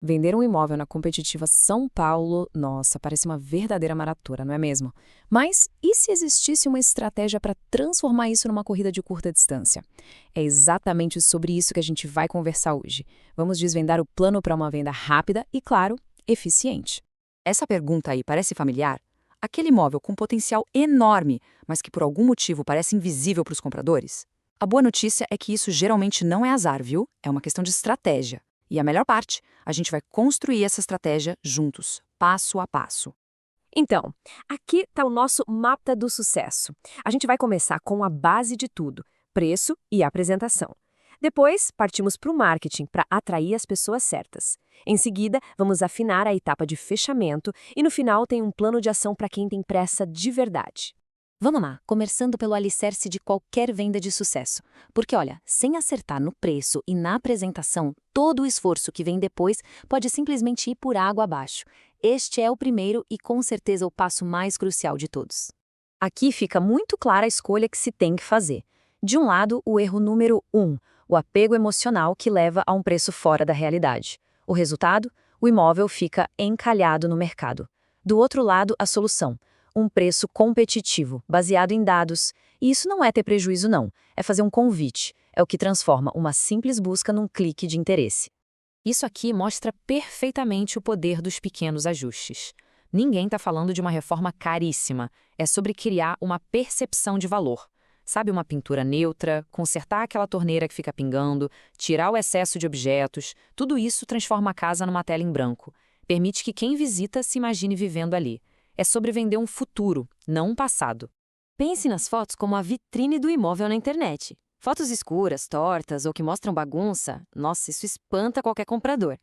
Vender um imóvel na competitiva São Paulo, nossa, parece uma verdadeira maratona, não é mesmo? Mas e se existisse uma estratégia para transformar isso numa corrida de curta distância? É exatamente sobre isso que a gente vai conversar hoje. Vamos desvendar o plano para uma venda rápida e, claro, eficiente. Essa pergunta aí parece familiar? Aquele imóvel com potencial enorme, mas que por algum motivo parece invisível para os compradores? A boa notícia é que isso geralmente não é azar, viu? É uma questão de estratégia. E a melhor parte, a gente vai construir essa estratégia juntos, passo a passo. Então, aqui está o nosso mapa do sucesso. A gente vai começar com a base de tudo, preço e apresentação. Depois, partimos para o marketing para atrair as pessoas certas. Em seguida, vamos afinar a etapa de fechamento e no final tem um plano de ação para quem tem pressa de verdade. Vamos lá, começando pelo alicerce de qualquer venda de sucesso. Porque, olha, sem acertar no preço e na apresentação, todo o esforço que vem depois pode simplesmente ir por água abaixo. Este é o primeiro e, com certeza, o passo mais crucial de todos. Aqui fica muito clara a escolha que se tem que fazer. De um lado, o erro número 1, o apego emocional que leva a um preço fora da realidade. O resultado? O imóvel fica encalhado no mercado. Do outro lado, a solução. Um preço competitivo, baseado em dados. E isso não é ter prejuízo, não. É fazer um convite. É o que transforma uma simples busca num clique de interesse. Isso aqui mostra perfeitamente o poder dos pequenos ajustes. Ninguém está falando de uma reforma caríssima, é sobre criar uma percepção de valor. Sabe, uma pintura neutra, consertar aquela torneira que fica pingando, tirar o excesso de objetos, tudo isso transforma a casa numa tela em branco. Permite que quem visita se imagine vivendo ali. É sobre vender um futuro, não um passado. Pense nas fotos como a vitrine do imóvel na internet. Fotos escuras, tortas ou que mostram bagunça, nossa, isso espanta qualquer comprador.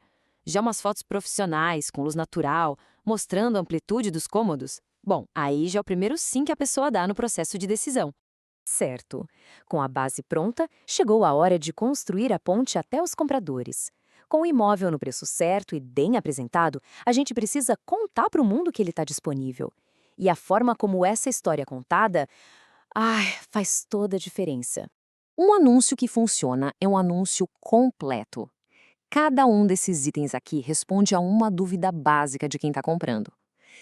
Já umas fotos profissionais, com luz natural, mostrando a amplitude dos cômodos, bom, aí já é o primeiro sim que a pessoa dá no processo de decisão. Certo. Com a base pronta, chegou a hora de construir a ponte até os compradores. Com o imóvel no preço certo e bem apresentado, a gente precisa contar para o mundo que ele está disponível. E a forma como essa história é contada, faz toda a diferença. Um anúncio que funciona é um anúncio completo. Cada um desses itens aqui responde a uma dúvida básica de quem está comprando.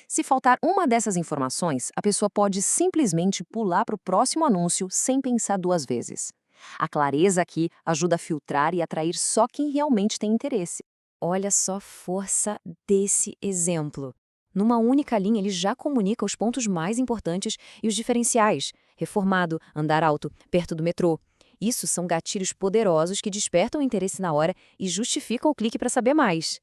Se faltar uma dessas informações, a pessoa pode simplesmente pular para o próximo anúncio sem pensar duas vezes. A clareza aqui ajuda a filtrar e atrair só quem realmente tem interesse. Olha só a força desse exemplo. Numa única linha, ele já comunica os pontos mais importantes e os diferenciais. Reformado, andar alto, perto do metrô. Isso são gatilhos poderosos que despertam o interesse na hora e justificam o clique para saber mais.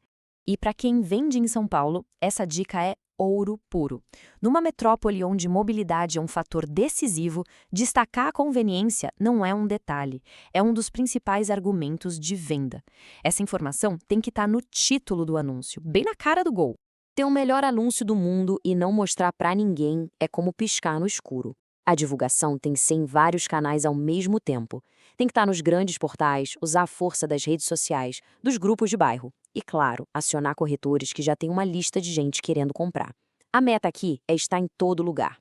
E para quem vende em São Paulo, essa dica é ouro puro. Numa metrópole onde mobilidade é um fator decisivo, destacar a conveniência não é um detalhe, é um dos principais argumentos de venda. Essa informação tem que estar no título do anúncio, bem na cara do gol. Ter o melhor anúncio do mundo e não mostrar para ninguém é como piscar no escuro. A divulgação tem que ser em vários canais ao mesmo tempo. Tem que estar nos grandes portais, usar a força das redes sociais, dos grupos de bairro. E, claro, acionar corretores que já têm uma lista de gente querendo comprar. A meta aqui é estar em todo lugar.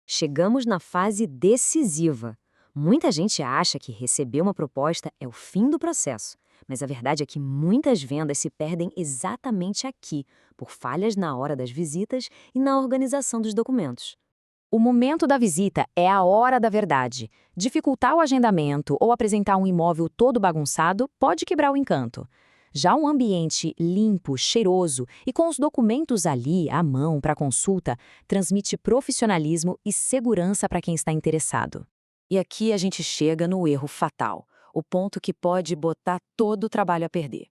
Chegamos na fase decisiva. Muita gente acha que receber uma proposta é o fim do processo. Mas a verdade é que muitas vendas se perdem exatamente aqui, por falhas na hora das visitas e na organização dos documentos. O momento da visita é a hora da verdade. Dificultar o agendamento ou apresentar um imóvel todo bagunçado pode quebrar o encanto. Já um ambiente limpo, cheiroso e com os documentos ali, à mão, para consulta, transmite profissionalismo e segurança para quem está interessado. E aqui a gente chega no erro fatal, o ponto que pode botar todo o trabalho a perder.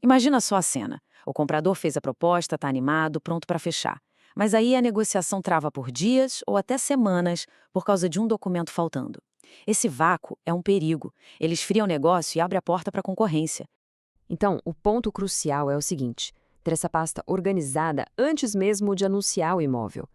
Imagina só a cena. O comprador fez a proposta, está animado, pronto para fechar. Mas aí a negociação trava por dias ou até semanas por causa de um documento faltando. Esse vácuo é um perigo. Ele esfria o negócio e abre a porta para a concorrência. Então, o ponto crucial é o seguinte: ter essa pasta organizada antes mesmo de anunciar o imóvel.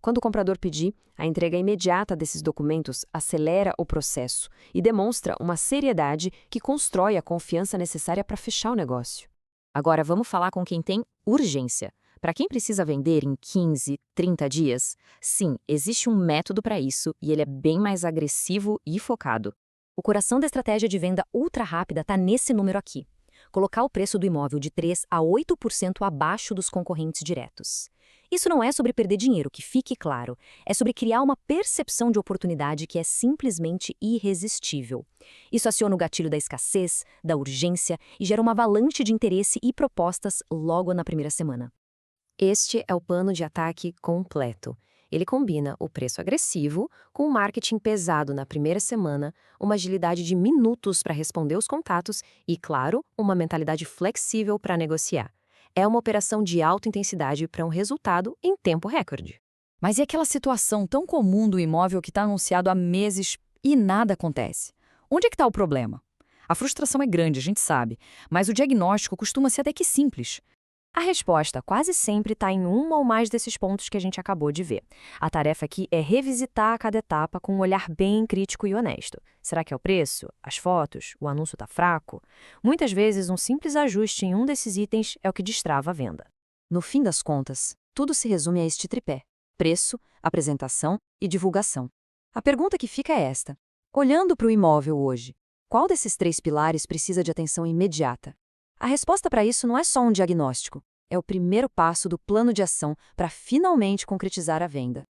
Quando o comprador pedir, a entrega imediata desses documentos acelera o processo e demonstra uma seriedade que constrói a confiança necessária para fechar o negócio. Agora, vamos falar com quem tem urgência. Para quem precisa vender em 15, 30 dias, sim, existe um método para isso e ele é bem mais agressivo e focado. O coração da estratégia de venda ultra rápida está nesse número aqui. colocar o preço do imóvel de 3 a 8% abaixo dos concorrentes diretos. Isso não é sobre perder dinheiro, que fique claro. É sobre criar uma percepção de oportunidade que é simplesmente irresistível. Isso aciona o gatilho da escassez, da urgência e gera uma avalanche de interesse e propostas logo na primeira semana. Este é o plano de ataque completo. Ele combina o preço agressivo com o marketing pesado na primeira semana, uma agilidade de minutos para responder os contatos e, claro, uma mentalidade flexível para negociar. É uma operação de alta intensidade para um resultado em tempo recorde. Mas e aquela situação tão comum do imóvel que está anunciado há meses e nada acontece? Onde é que está o problema? A frustração é grande, a gente sabe, mas o diagnóstico costuma ser até que simples. A resposta quase sempre está em um ou mais desses pontos que a gente acabou de ver. A tarefa aqui é revisitar cada etapa com um olhar bem crítico e honesto. Será que é o preço? As fotos? O anúncio está fraco? Muitas vezes, um simples ajuste em um desses itens é o que destrava a venda. No fim das contas, tudo se resume a este tripé: preço, apresentação e divulgação. A pergunta que fica é esta: olhando para o imóvel hoje, qual desses 3 pilares precisa de atenção imediata? A resposta para isso não é só um diagnóstico, é o primeiro passo do plano de ação para finalmente concretizar a venda.